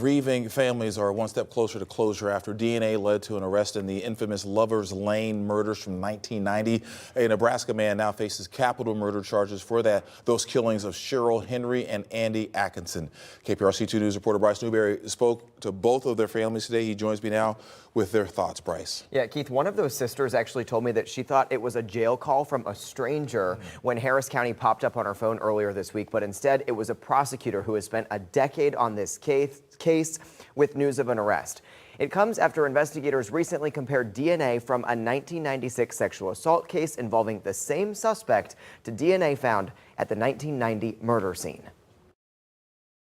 grieving families are one step closer to closure after DNA led to an arrest in the infamous Lovers Lane murders from 1990. A Nebraska man now faces capital murder charges for those killings of Cheryl Henry and Andy Atkinson. KPRC 2 News reporter Bryce Newberry spoke to both of their families today. He joins me now with their thoughts. Bryce. Yeah, Keith, one of those sisters actually told me that she thought it was a jail call from a stranger when Harris County popped up on her phone earlier this week, but instead it was a prosecutor who has spent a decade on this case with news of an arrest. It comes after investigators recently compared DNA from a 1996 sexual assault case involving the same suspect to DNA found at the 1990 murder scene.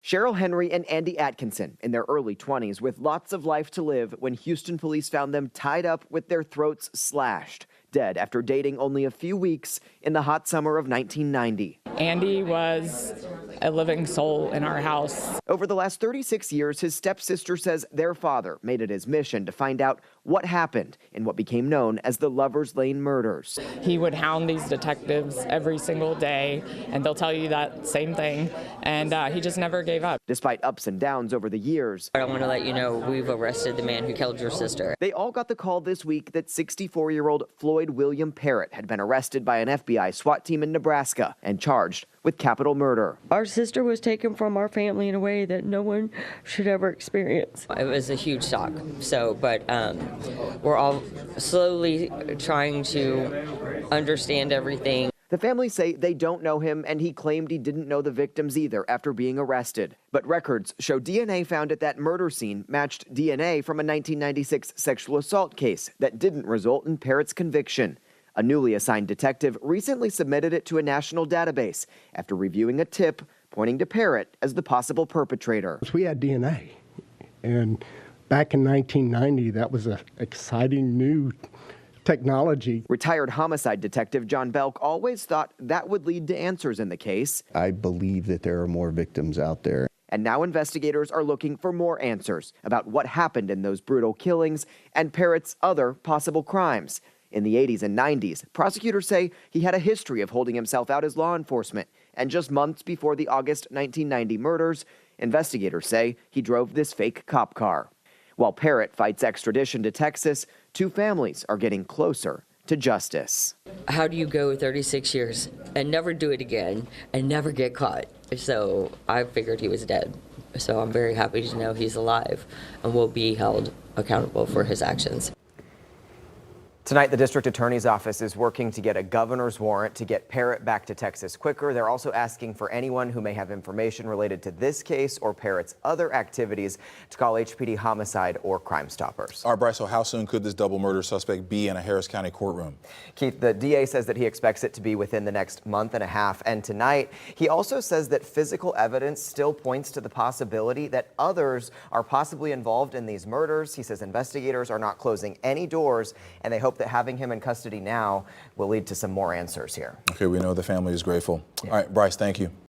Cheryl Henry and Andy Atkinson in their early 20s with lots of life to live when Houston police found them tied up with their throats slashed, dead after dating only a few weeks in the hot summer of 1990. Andy was a living soul in our house. Over the last 36 years, his stepsister says their father made it his mission to find out what happened in what became known as the Lovers Lane murders. He would hound these detectives every single day, and they'll tell you that same thing, and he just never gave up. Despite ups and downs over the years, I want to let you know we've arrested the man who killed your sister. They all got the call this week that 64-year-old Floyd William Parrott had been arrested by an FBI SWAT team in Nebraska and charged with capital murder. Our sister was taken from our family in a way that no one should ever experience. It was a huge shock. But we're all slowly trying to understand everything. The family say they don't know him, and he claimed he didn't know the victims either after being arrested. But records show DNA found at that murder scene matched DNA from a 1996 sexual assault case that didn't result in Parrott's conviction. A newly assigned detective recently submitted it to a national database after reviewing a tip pointing to Parrott as the possible perpetrator. We had DNA, and back in 1990, that was an exciting new technology. Retired homicide detective John Belk always thought that would lead to answers in the case. I believe that there are more victims out there. And now investigators are looking for more answers about what happened in those brutal killings and Parrott's other possible crimes. In the 80s and 90s, prosecutors say he had a history of holding himself out as law enforcement. And just months before the August 1990 murders, investigators say he drove this fake cop car. While Parrott fights extradition to Texas, two families are getting closer to justice. How do you go 36 years and never do it again and never get caught? So I figured he was dead. So I'm very happy to know he's alive and will be held accountable for his actions. Tonight, the district attorney's office is working to get a governor's warrant to get Parrott back to Texas quicker. They're also asking for anyone who may have information related to this case or Parrott's other activities to call HPD Homicide or Crime Stoppers. All right, Bryce, so how soon could this double murder suspect be in a Harris County courtroom? Keith, the DA says that he expects it to be within the next month and a half. And tonight, he also says that physical evidence still points to the possibility that others are possibly involved in these murders. He says investigators are not closing any doors, and they hope that having him in custody now will lead to some more answers here. Okay, we know the family is grateful. Yeah. All right, Bryce, thank you.